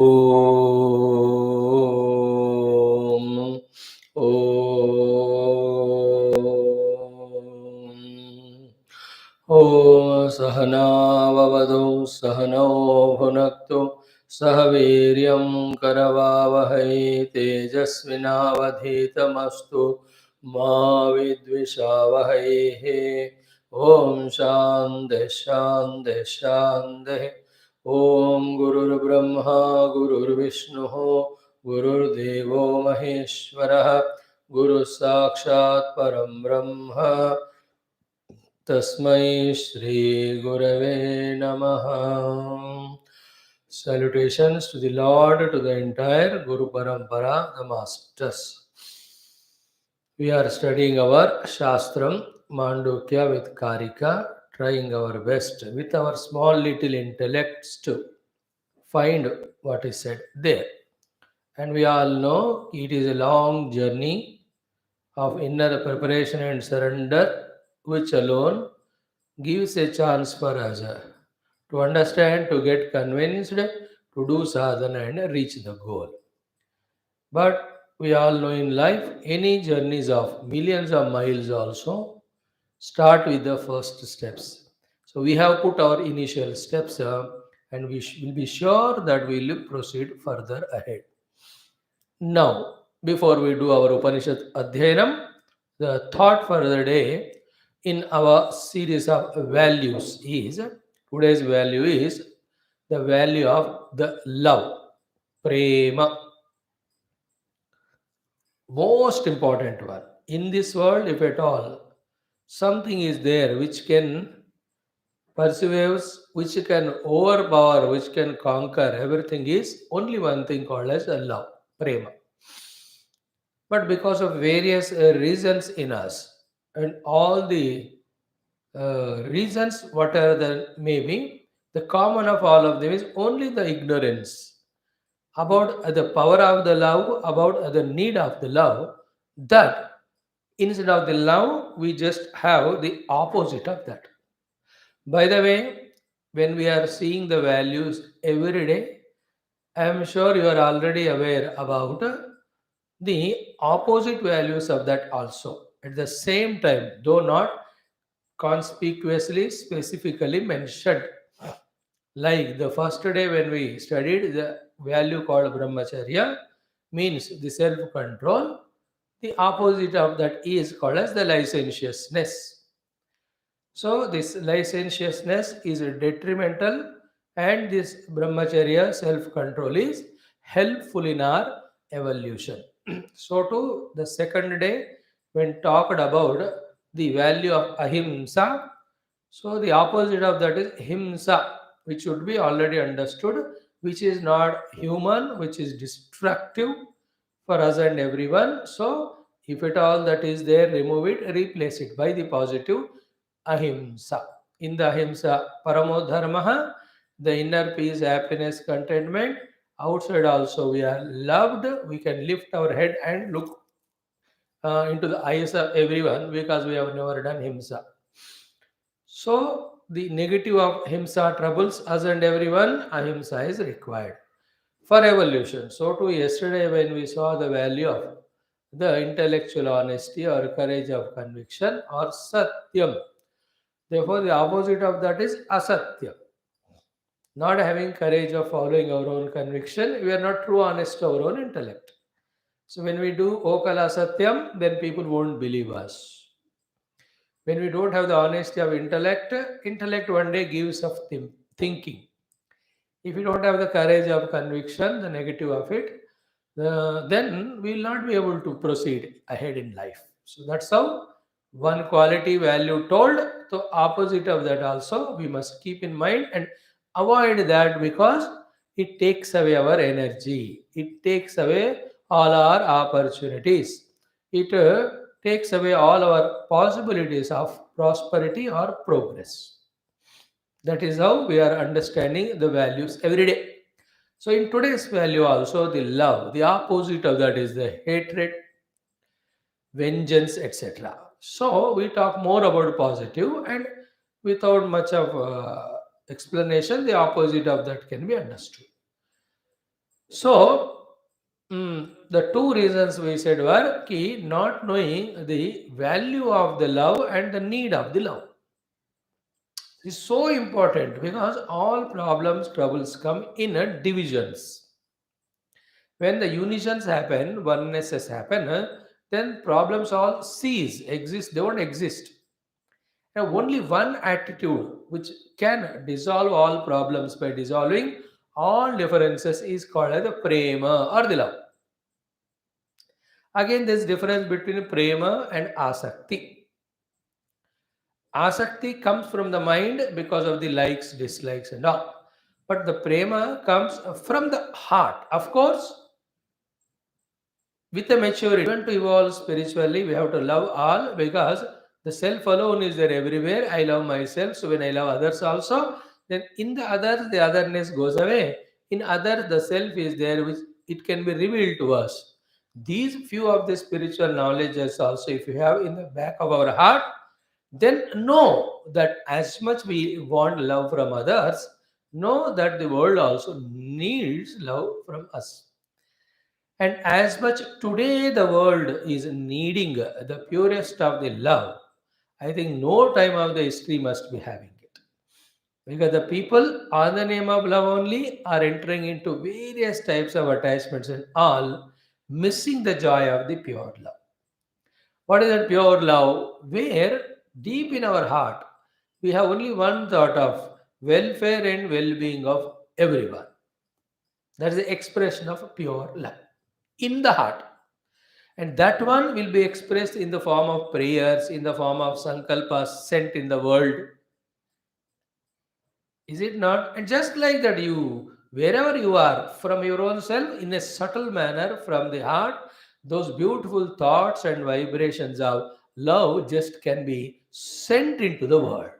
Om. Om Sahana Vavadu Sahano Bhunaktu Sahaviryam Karavavahai Tejasvinavadhitamastu Ma Vidvishavahai. Om Shanti Shanti Shanti. Om Gurur Brahma Gurur Vishnu Gurur Devo Maheshwara Guru Sakshat Param Brahma Tasmai Shri Gurave Namaha. Salutations to the Lord, to the entire Guru Parampara, the Masters. We are studying our Shastram, Mandukya with Karika, trying our best with our small little intellects to find what is said there. And we all know it is a long journey of inner preparation and surrender, which alone gives a chance for us to understand, to get convinced, to do sadhana and reach the goal. But we all know in life, any journeys of millions of miles also start with the first steps. So we have put our initial steps and we will be sure that we will proceed further ahead. Now, before we do our Upanishad Adhyanam, the thought for the day in our series of values is today's value is the value of the love, prema, most important one. In this world, if at all, something is there which can persuades, which can overpower, which can conquer everything is only one thing called as a love, prema. But because of various reasons in us and all the reasons whatever the maybe, the common of all of them is only the ignorance about the power of the love, about the need of the love, that instead of the love we just have the opposite of that. By the way, when we are seeing the values every day, I am sure you are already aware about the opposite values of that also. At the same time, though not conspicuously, specifically mentioned. Like the first day when we studied the value called brahmacharya, means the self control. The opposite of that is called as the licentiousness. So, this licentiousness is detrimental, and this brahmacharya self control is helpful in our evolution. So, to the second day, when talked about the value of ahimsa, so the opposite of that is himsa, which should be already understood, which is not human, which is destructive for us and everyone. So, if at all that is there, remove it, replace it by the positive ahimsa. In the ahimsa, paramodharmaha, the inner peace, happiness, contentment. Outside also we are loved. We can lift our head and look into the eyes of everyone because we have never done himsa. So the negative of himsa troubles us and everyone. Ahimsa is required for evolution. So too yesterday when we saw the value of the intellectual honesty or courage of conviction or satyam. Therefore, the opposite of that is asatya. Not having courage of following our own conviction, we are not true honest to our own intellect. So when we do okala satyam, then people won't believe us. When we don't have the honesty of intellect, intellect one day gives of thinking. If we don't have the courage of conviction, the negative of it, then we will not be able to proceed ahead in life. So that's how one quality value told. So opposite of that also we must keep in mind and avoid that because it takes away our energy. It takes away all our opportunities. It takes away all our possibilities of prosperity or progress. That is how we are understanding the values every day. So, in today's value, also the love, the opposite of that is the hatred, vengeance, etc. So, we talk more about positive and without much of explanation, the opposite of that can be understood. So, the two reasons we said were key not knowing the value of the love and the need of the love is so important because all problems, troubles come in a divisions. When the unitions happen, onenesses happen, then problems all cease, exist, they won't exist. Now, only one attitude which can dissolve all problems by dissolving all differences is called as the prema or the love. Again, there's difference between prema and asakti. Asakti comes from the mind because of the likes, dislikes, and all. But the prema comes from the heart. Of course, with the maturity, even to evolve spiritually, we have to love all because the self alone is there everywhere. I love myself, so when I love others also, then in the others, the otherness goes away. In others, the self is there, which it can be revealed to us. These few of the spiritual knowledges also, if you have in the back of our heart, then know that as much we want love from others, know that the world also needs love from us. And as much today the world is needing the purest of the love, I think no time of the history must be having it. Because the people on the name of love only are entering into various types of attachments and all, missing the joy of the pure love. What is that pure love? Where deep in our heart we have only one thought of welfare and well being of everyone. That is the expression of pure love in the heart. And that one will be expressed in the form of prayers, in the form of sankalpas sent in the world. Is it not? And just like that, you, wherever you are, from your own self, in a subtle manner, from the heart, those beautiful thoughts and vibrations of love just can be sent into the world.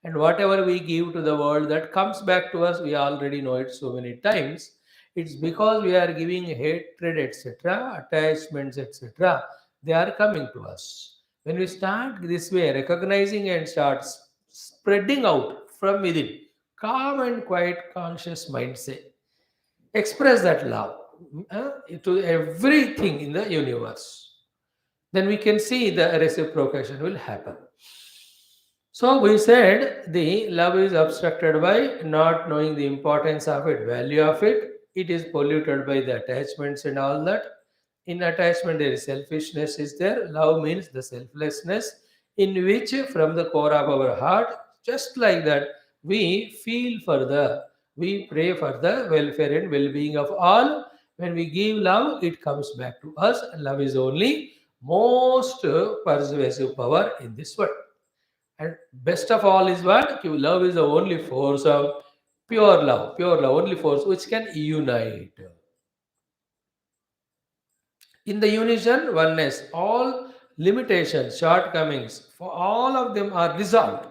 And whatever we give to the world that comes back to us, we already know it so many times. It's because we are giving hatred, etc., attachments, etc. They are coming to us. When we start this way, recognizing and start spreading out from within, calm and quiet, conscious mind say, express that love to everything in the universe. Then we can see the reciprocation will happen. So we said the love is obstructed by not knowing the importance of it, value of it. It is polluted by the attachments and all that. In attachment, there is selfishness is there. Love means the selflessness in which from the core of our heart, just like that, we feel for the, we pray for the welfare and well-being of all. When we give love, it comes back to us. Love is only most persuasive power in this world. And best of all is what? Love is the only force of pure love, only force which can unite. In the unison, oneness, all limitations, shortcomings, for all of them are dissolved.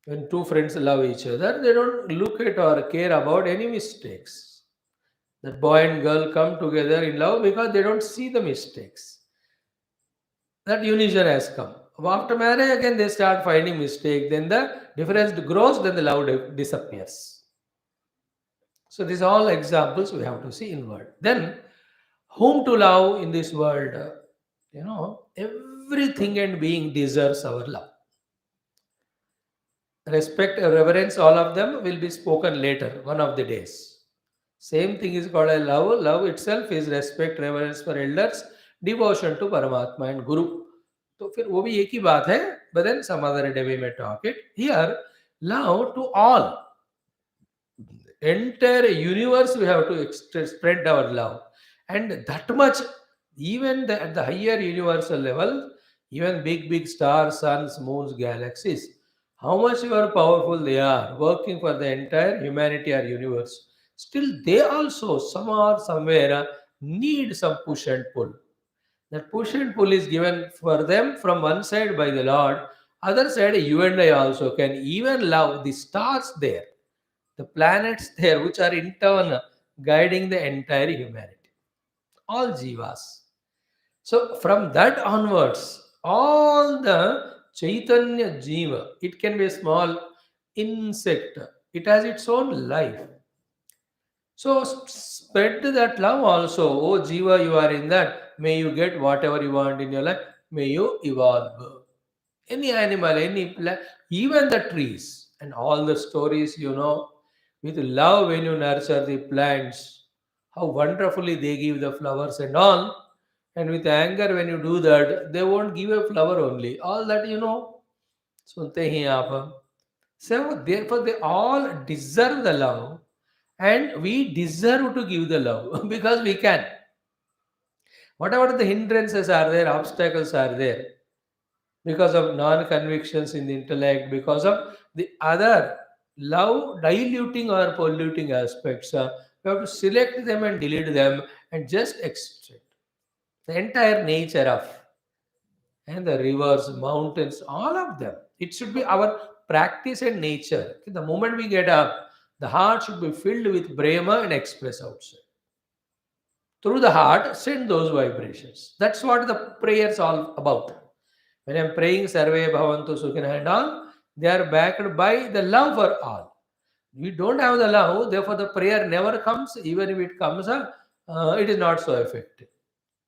When two friends love each other, they don't look at or care about any mistakes. That boy and girl come together in love because they don't see the mistakes. That unison has come. After marriage, again they start finding mistake. Then the difference grows. Then the love disappears. So these are all examples we have to see in world. Then whom to love in this world? Everything and being deserves our love. Respect, reverence, all of them will be spoken later, one of the days. Same thing is called a love. Love itself is respect, reverence for elders, devotion to Paramatma and Guru. तो फिर वो भी एक ही बात है, but then some other day we may talk it. Here, love to all. Entire universe we have to spread our love. And that much, even at the higher universal level, even big stars, suns, moons, galaxies, how much more powerful they are, working for the entire humanity or universe. Still, they also, some or somewhere, need some push and pull. That push and pull is given for them from one side by the Lord, other side you and I also can even love the stars there, the planets there, which are in turn guiding the entire humanity, all jivas. So from that onwards, all the Chaitanya Jiva, it can be a small insect, it has its own life. So spread that love also. Oh Jiva, you are in that. May you get whatever you want in your life. May you evolve. Any animal, any plant, even the trees and all the stories, with love when you nurture the plants, how wonderfully they give the flowers and all. And with anger, when you do that, they won't give a flower only. All that सुनते ही आप हम. So therefore, they all deserve the love, and we deserve to give the love because we can. Whatever the hindrances are there, obstacles are there, because of non-convictions in the intellect, because of the other love diluting or polluting aspects. We have to select them and delete them and just extract the entire nature of and the rivers, mountains, all of them. It should be our practice and nature. The moment we get up, the heart should be filled with Brahma and express outside. Through the heart, send those vibrations. That's what the prayer is all about. When I'm praying Sarve Bhavantu Sukhina and all, they are backed by the love for all. We don't have the love, therefore the prayer never comes. Even if it comes, it is not so effective.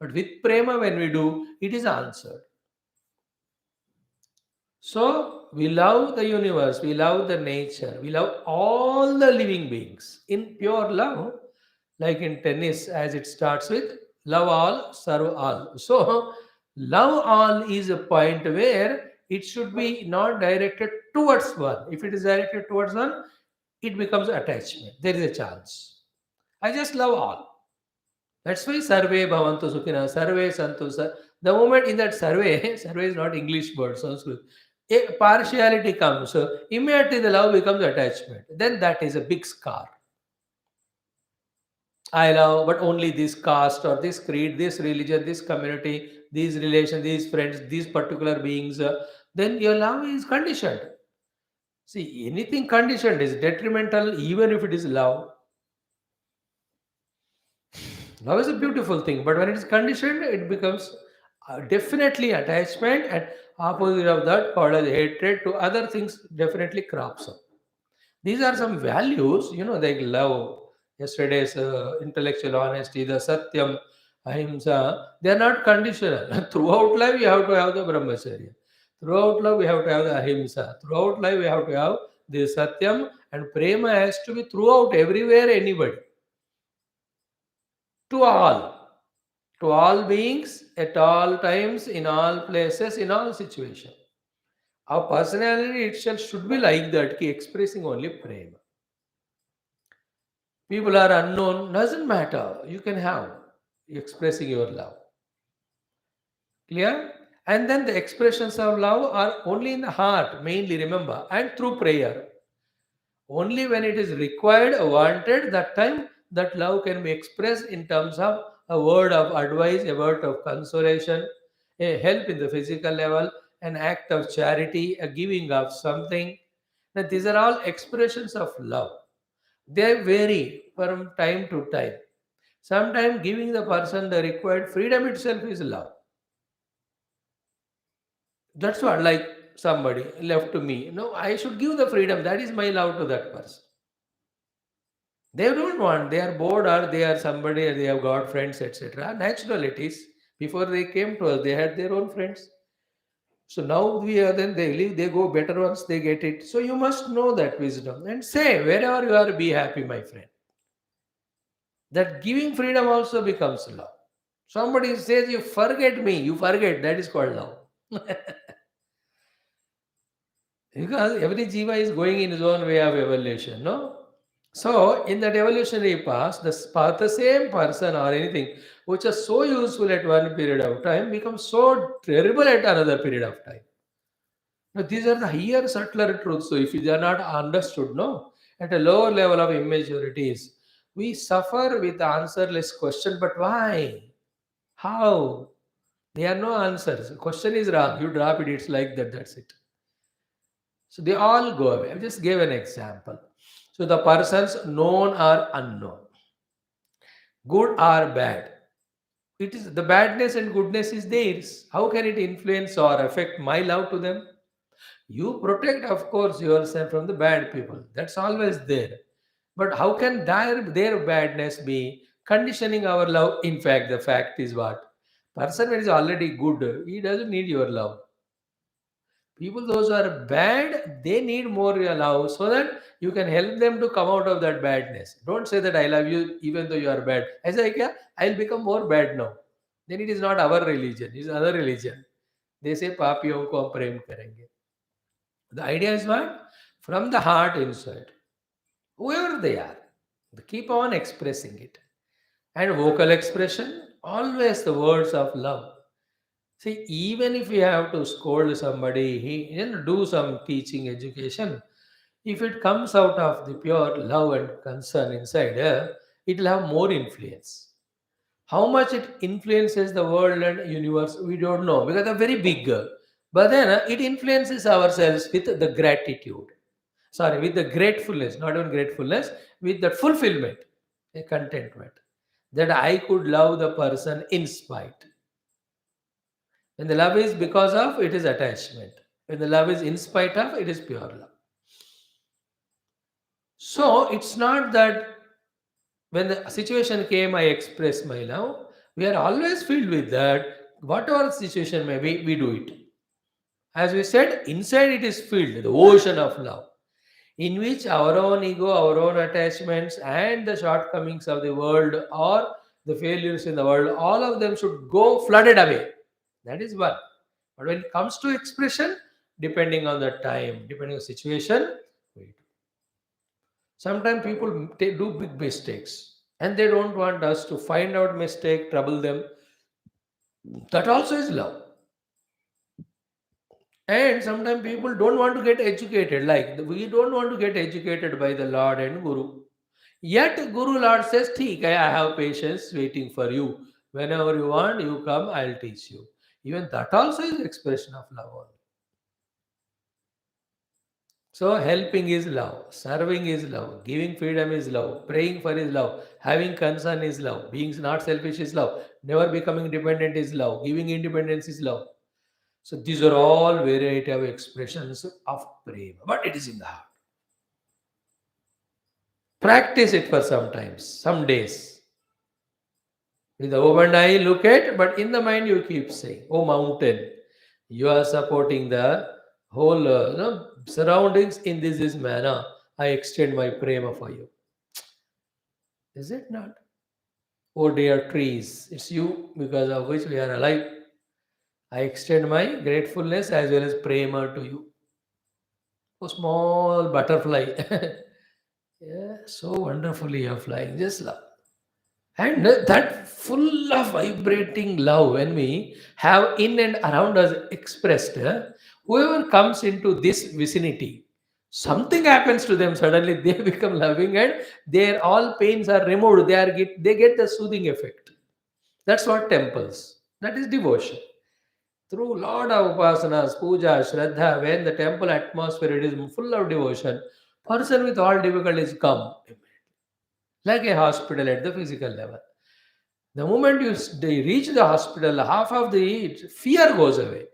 But with prema, when we do, it is answered. So we love the universe, we love the nature, we love all the living beings in pure love, like in tennis, as it starts with love all, serve all. So love all is a point where it should be not directed towards one. If it is directed towards one, it becomes attachment. There is a chance. I just love all. That's why Sarve Bhavantu Sukhina, Sarve Santu. The moment in that survey, survey is not English word, Sanskrit. A partiality comes, so immediately the love becomes attachment. Then that is a big scar. I love, but only this caste or this creed, this religion, this community, these relations, these friends, these particular beings. Then your love is conditioned. See, anything conditioned is detrimental, even if it is love. Love is a beautiful thing, but when it is conditioned, it becomes definitely attachment, and opposite of that, called as hatred to other things, definitely crops up. These are some values, like love, yesterday's intellectual honesty, the satyam, ahimsa. They are not conditional. Throughout life, you have to have the brahmacharya. Throughout life, we have to have the ahimsa. Throughout life, we have to have the satyam, and prema has to be throughout, everywhere, anybody, to all beings, at all times, in all places, in all situations. Our personality itself should be like that, expressing only prema. People are unknown, doesn't matter. You can have expressing your love. Clear? And then the expressions of love are only in the heart, mainly, remember, and through prayer. Only when it is required, wanted, that time that love can be expressed in terms of a word of advice, a word of consolation, a help in the physical level, an act of charity, a giving of something. Now, these are all expressions of love. They vary from time to time. Sometimes giving the person the required freedom itself is love. That's what, like somebody left to me. No, I should give the freedom. That is my love to that person. They don't want, they are bored or they are somebody, or they have got friends, etc. Natural it is. Before they came to us, they had their own friends. So now we are, then they leave, they go better once they get it. So you must know that wisdom and say, wherever you are, be happy, my friend. That giving freedom also becomes love. Somebody says, you forget me, you forget, that is called love. Because every jiva is going in his own way of evolution, no? So, in that evolutionary path, the same person or anything which is so useful at one period of time becomes so terrible at another period of time. Now, these are the higher, subtler truths. So, if they are not understood, no, at a lower level of immaturities, we suffer with the answerless question. But why? How? There are no answers. Question is wrong. You drop it. It's like that. That's it. So they all go away. I just gave an example. So the persons known or unknown, good or bad, it is the badness and goodness is theirs. How can it influence or affect my love to them? You protect, of course, yourself from the bad people. That's always there. But how can their badness be conditioning our love? In fact, the fact is what? Person when is already good, he doesn't need your love. People those who are bad, they need more your love so that you can help them to come out of that badness. Don't say that I love you even though you are bad. I say, yeah, I'll become more bad now. Then it is not our religion, it's other religion. They say, Papiyon ko hum prem karenge. The idea is what? From the heart inside, whoever they are, they keep on expressing it. And vocal expression, always the words of love. See, even if you have to scold somebody, do some teaching education, if it comes out of the pure love and concern inside, it will have more influence. How much it influences the world and universe, we don't know because they're very big. But then it influences ourselves with the gratitude. Sorry, with the gratefulness, not even gratefulness, with the fulfillment, a contentment. That I could love the person in spite. When the love is because of, it is attachment. When the love is in spite of, it is pure love. So it's not that when the situation came, I express my love. We are always filled with that. Whatever the situation may be, we do it. As we said, inside it is filled, the ocean of love, in which our own ego, our own attachments, and the shortcomings of the world or the failures in the world, all of them should go flooded away. That is one. But when it comes to expression, depending on the time, depending on the situation, we do. Sometimes people do big mistakes and they don't want us to find out mistake, trouble them. That also is love. And sometimes people don't want to get educated. Like we don't want to get educated by the Lord and Guru. Yet Guru Lord says, "Theek hai, I have patience waiting for you. Whenever you want, you come, I'll teach you." Even that also is expression of love only. So helping is love, serving is love, giving freedom is love, praying for is love, having concern is love, being not selfish is love, never becoming dependent is love, giving independence is love. So these are all variety of expressions of prema, but it is in the heart. Practice it for some times, some days. With the open eye, look at, but in the mind you keep saying, "Oh mountain, you are supporting the whole surroundings in this manner. I extend my prema for you." Is it not? Oh dear trees, it's you because of which we are alive. I extend my gratefulness as well as prema to you. Oh small butterfly. Yeah, so wonderfully you're flying. Just love. And that full of vibrating love, when we have in and around us expressed, whoever comes into this vicinity, something happens to them. Suddenly they become loving and their all pains are removed. They get the soothing effect. That's what temples. That is devotion. Through lot of upasanas, puja, shraddha, when the temple atmosphere it is full of devotion, person with all difficulties come like a hospital at the physical level. The moment they reach the hospital, half of the fear goes away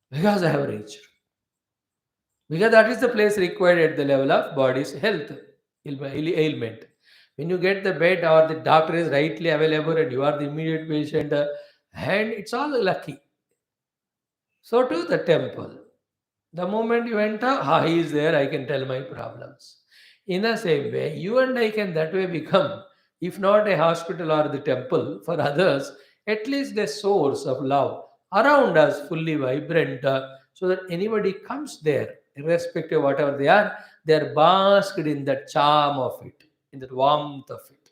because I have reached. Because that is the place required at the level of body's health, ailment. When you get the bed or the doctor is rightly available and you are the immediate patient, and it's all lucky. So to the temple. The moment you enter, he is there, I can tell my problems. In the same way, you and I can that way become, if not a hospital or the temple for others, at least a source of love around us, fully vibrant, so that anybody comes there, irrespective of whatever they are basked in that charm of it, in that warmth of it.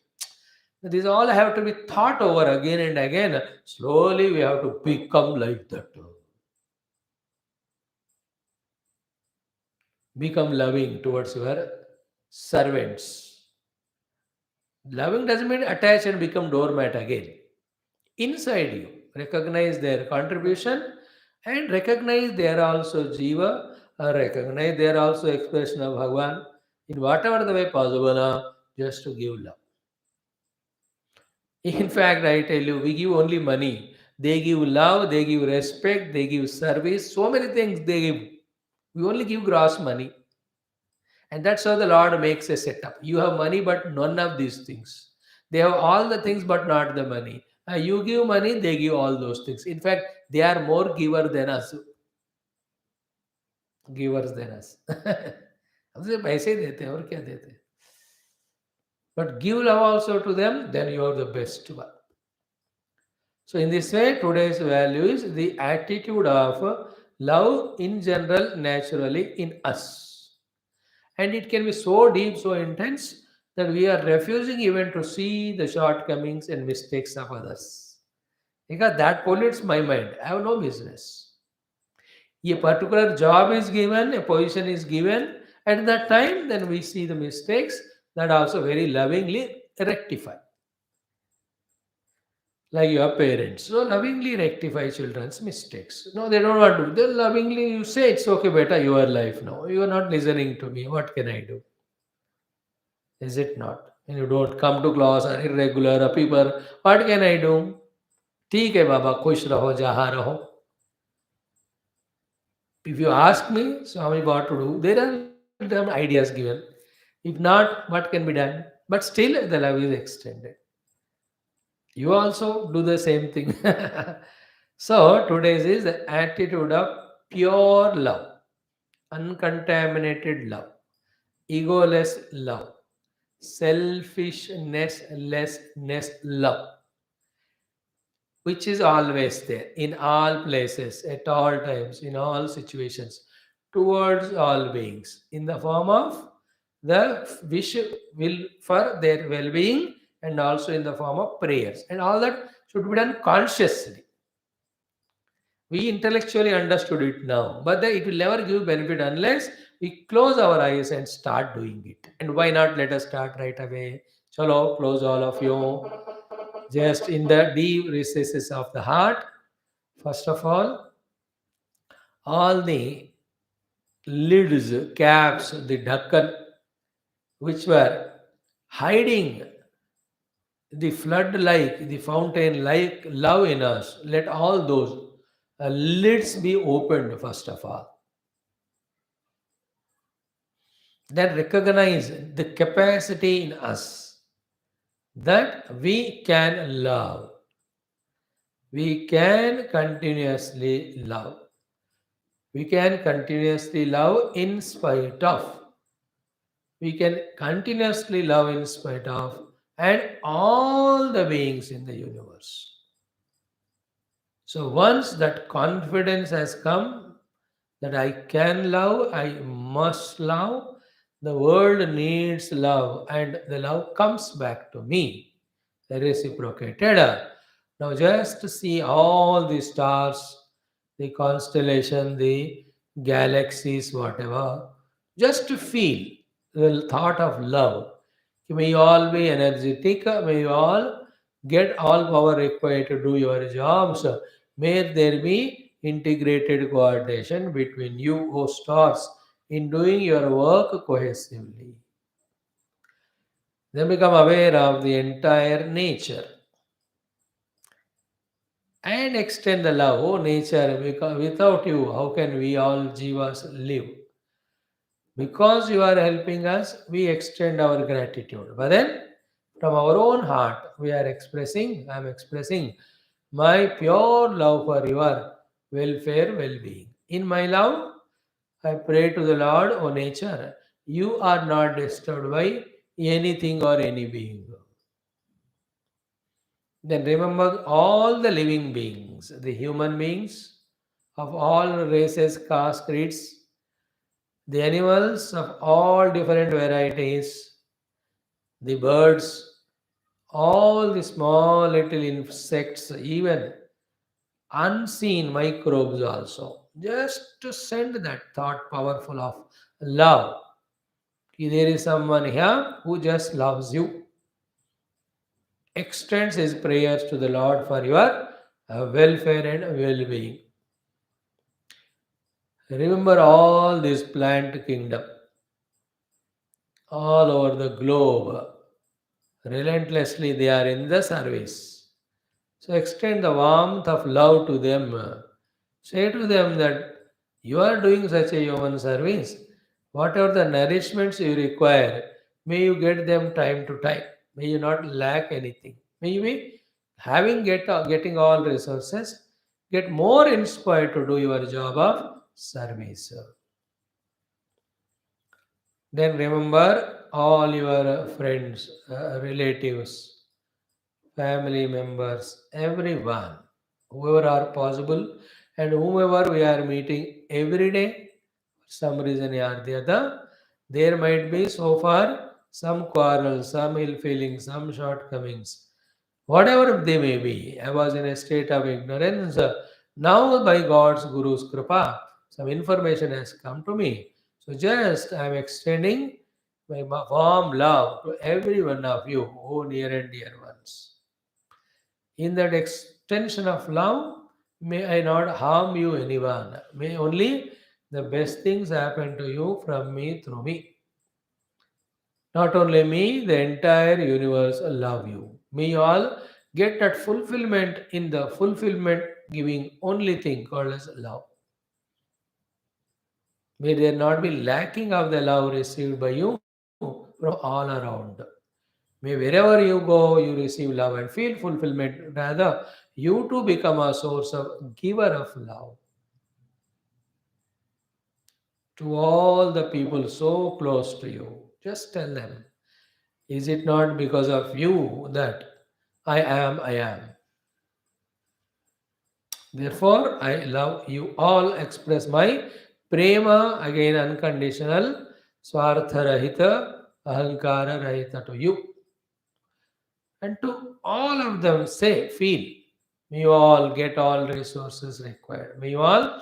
These all have to be thought over again and again. Slowly, we have to become like that. Become loving towards your servants. Loving doesn't mean attach and become doormat again. Inside you, recognize their contribution and recognize they are also Jiva, or recognize they are also expression of Bhagavan in whatever the way possible, just to give love. In fact, I tell you, we give only money. They give love, they give respect, they give service, so many things they give. We only give gross money. And that's how the Lord makes a setup. You have money, but none of these things. They have all the things, but not the money. You give money, they give all those things. In fact, they are more giver than us, givers than us. हमसे पैसे ही देते हैं और क्या देते हैं. But give love also to them, then you are the best one. So in this way, today's value is the attitude of love in general, naturally in us. And it can be so deep, so intense that we are refusing even to see the shortcomings and mistakes of others. Because that pollutes my mind. I have no business. A particular job is given, a position is given, at that time, then we see the mistakes that also very lovingly rectify. Like your parents. So lovingly rectify children's mistakes. No, they don't want to. They lovingly you say it's okay, beta, your life now. You are not listening to me. What can I do? Is it not? And you don't come to class or irregular or people. What can I do? ठीक है बाबा खुश रहो जहाँ रहो. If you ask me, Swami, what to do, there are some ideas given. If not, what can be done? But still, the love is extended. You also do the same thing. So, today's is the attitude of pure love, uncontaminated love, egoless love, selfishness lessness love, which is always there in all places, at all times, in all situations, towards all beings, in the form of the wish will for their well-being, and also in the form of prayers, and all that should be done consciously. We intellectually understood it now, but it will never give benefit unless we close our eyes and start doing it. And why not let us start right away? Chalo, close all of you. Just in the deep recesses of the heart, first of all the lids, caps, the dhakkan, which were hiding the flood like, the fountain like love in us, let all those lids be opened first of all. Then recognize the capacity in us that we can love. We can continuously love. We can continuously love in spite of. We can continuously love in spite of and all the beings in the universe. So once that confidence has come that I can love, I must love, the world needs love and the love comes back to me, reciprocated. Now just see all the stars, the constellation, the galaxies, whatever, just to feel the thought of love. May you all be energetic, may you all get all power required to do your jobs. May there be integrated coordination between you, O stars, in doing your work cohesively. Then become aware of the entire nature and extend the love. Oh, nature, because without you, how can we all jivas live? Because you are helping us, we extend our gratitude. But then, from our own heart, we are expressing, I am expressing my pure love for your welfare, well being. In my love, I pray to the Lord, O nature, you are not disturbed by anything or any being. Then remember all the living beings, the human beings of all races, castes, creeds, the animals of all different varieties, the birds, all the small little insects, even unseen microbes also. Just to send that thought powerful of love. Ki there is someone here who just loves you. Extends his prayers to the Lord for your welfare and well-being. Remember all this plant kingdom all over the globe. Relentlessly they are in the service. So extend the warmth of love to them. Say to them that you are doing such a human service. Whatever the nourishments you require, may you get them time to time. May you not lack anything. May you be getting all resources, get more inspired to do your job of service. Then remember all your friends, relatives, family members, everyone, whoever are possible, and whomever we are meeting every day, for some reason or the other, there might be so far some quarrels, some ill feelings, some shortcomings, whatever they may be. I was in a state of ignorance. Now, by God's Guru's Kripa, some information has come to me. So, just I am extending my warm love to every one of you, oh near and dear ones. In that extension of love, may I not harm you anyone. May only the best things happen to you from me through me. Not only me, the entire universe love you. May you all get that fulfillment in the fulfillment giving only thing called as love. May there not be lacking of the love received by you from all around. May wherever you go, you receive love and feel fulfillment. Rather, you too become a source of giver of love to all the people so close to you. Just tell them, is it not because of you that I am? Therefore, I love you all. Express my prema, again unconditional, swartha rahita, ahankara rahita to you. And to all of them say, feel. May you all get all resources required. May you all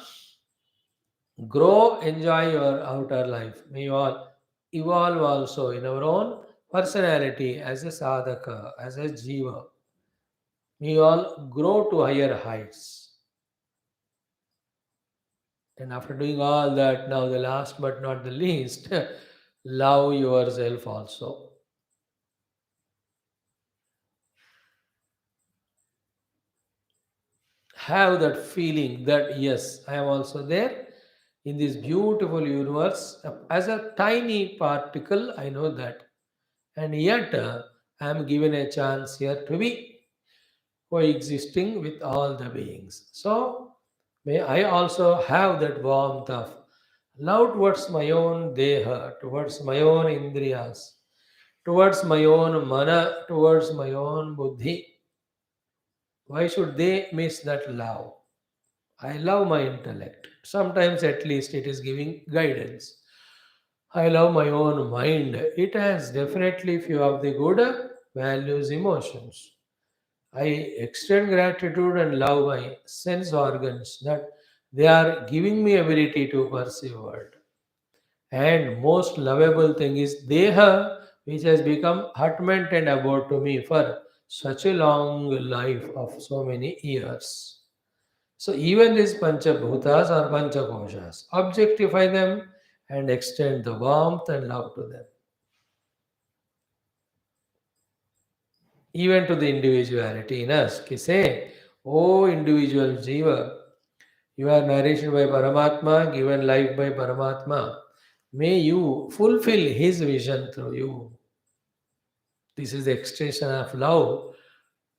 grow, enjoy your outer life. May you all evolve also in our own personality as a sadhaka, as a jiva. May you all grow to higher heights. And after doing all that, now the last but not the least, love yourself also. Have that feeling that yes, I am also there in this beautiful universe as a tiny particle. I know that, and yet I am given a chance here to be coexisting with all the beings. So may I also have that warmth of love towards my own deha, towards my own indriyas, towards my own mana, towards my own buddhi. Why should they miss that love? I love my intellect. Sometimes, at least, it is giving guidance. I love my own mind. It has definitely few of the good values, emotions. I extend gratitude and love my sense organs that they are giving me ability to perceive world. And most lovable thing is Deha, which has become hutment and abode to me for such a long life of so many years. So even these Panchabhutas or Panchakoshas, objectify them and extend the warmth and love to them. Even to the individuality in us. Ki say, oh individual Jiva, you are nourished by Paramatma, given life by Paramatma. May you fulfill His vision through you. This is the extension of love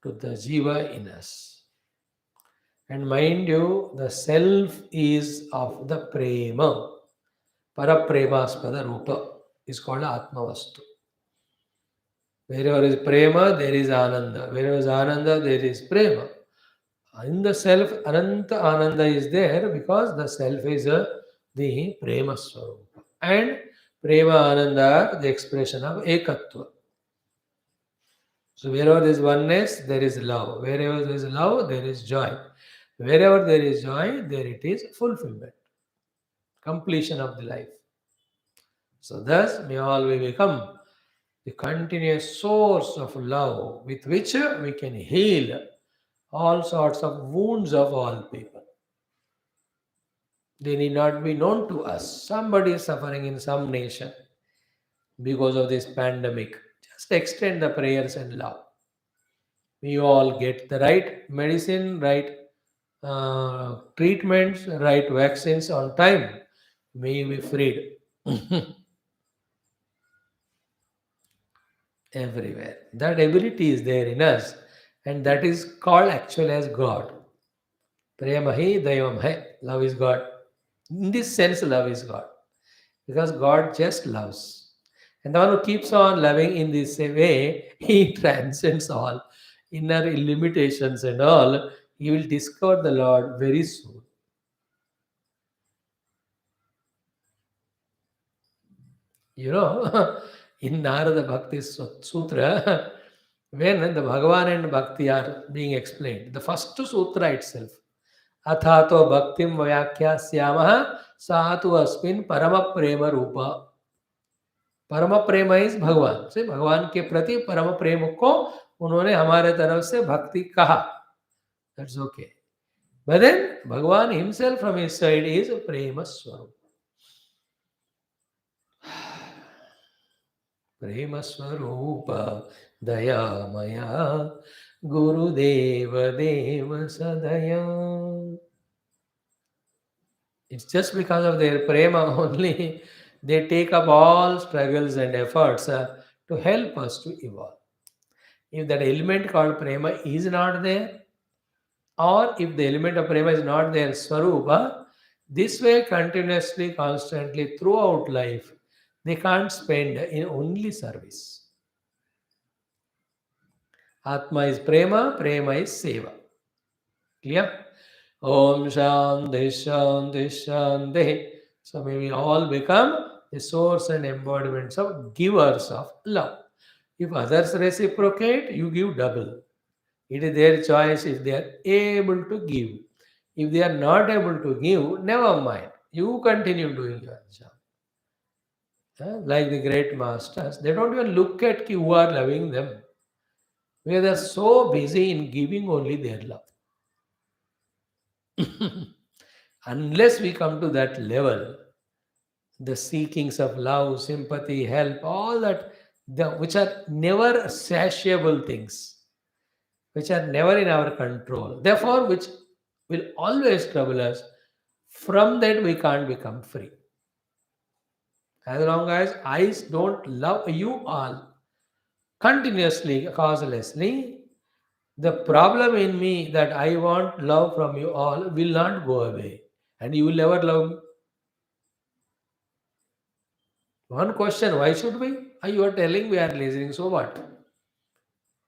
to the Jiva in us. And mind you, the self is of the prema. Parapremaspada Rupa is called Atmavastu. Wherever is prema, there is ananda. Wherever is ananda, there is prema. In the self, Ananta Ananda is there because the self is the prema swarupa. And prema ananda are the expression of ekatva. So wherever there is oneness, there is love. Wherever there is love, there is joy. Wherever there is joy, there it is fulfillment, completion of the life. So thus may all we become the continuous source of love with which we can heal all sorts of wounds of all people. They need not be known to us. Somebody is suffering in some nation because of this pandemic. Just extend the prayers and love. We all get the right medicine, right treatments, right vaccines on time. May you be freed. Everywhere. That ability is there in us, and that is called actually as God. Prema hi Daivam hai. Love is God. In this sense, love is God. Because God just loves. And the one who keeps on loving in this way, he transcends all inner limitations and all. He will discover the Lord very soon. You know, in Narada Bhakti Sutra, when the Bhagavan and Bhakti are being explained, the first sutra itself, Athato Bhaktim Vayakya Syamaha Satu Asmin Parama Prema Rupa. परम प्रेम is भगवान से भगवान के प्रति परम प्रेम को उन्होंने हमारे तरफ से भक्ति कहा. That's okay. But then Bhagwan himself from his side is prem swaroop. Prem स्वरूप दयामया गुरुदेव देव सदया. It's just because of their prema only they take up all struggles and efforts to help us to evolve. If that element called prema is not there, or if the element of prema is not there, swarupa, this way continuously, constantly throughout life, they can't spend in only service. Atma is prema, prema is seva. Clear? Om Shanti Shanti Shanti. So may we all become the source and embodiments of givers of love. If others reciprocate, you give double. It is their choice if they are able to give. If they are not able to give, never mind. You continue doing your job. Like the great masters, they don't even look at who are loving them. Because they are so busy in giving only their love. Unless we come to that level, the seekings of love, sympathy, help, all that, which are never satiable things, which are never in our control, therefore, which will always trouble us, from that we can't become free. As long as I don't love you all continuously, causelessly, the problem in me that I want love from you all will not go away. And you will never love me. One question, why should we? You are telling we are listening, so what?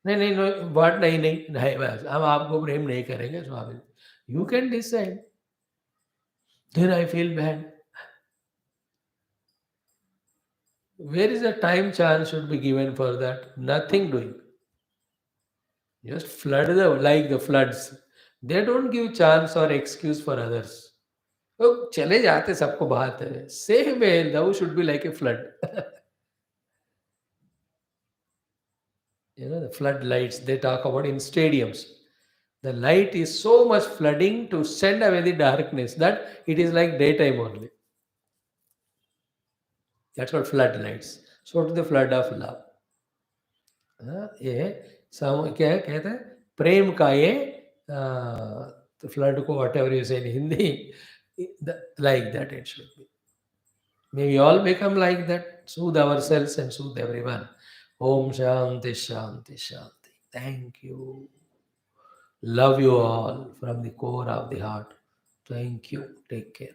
नहीं नहीं नहीं what नहीं नहीं नहीं बस हम आपको प्रेम नहीं करेंगे स्वामी. You can decide. Then I feel bad. Where is the time chance should be given for that? Nothing doing. Just flood like the floods. They don't give chance or excuse for others. तो चले जाते सबको बात है. Same way, love should be like a flood. The floodlights they talk about in stadiums. The light is so much flooding to send away the darkness that it is like daytime only. That's what floodlights. So to the flood of love. ये क्या है कहते हैं प्रेम का ये तो flood को what ever you से इन Hindi like that it should be. May we all become like that, soothe ourselves and soothe everyone. Om Shanti Shanti Shanti. Thank you. Love you all from the core of the heart. Thank you. Take care.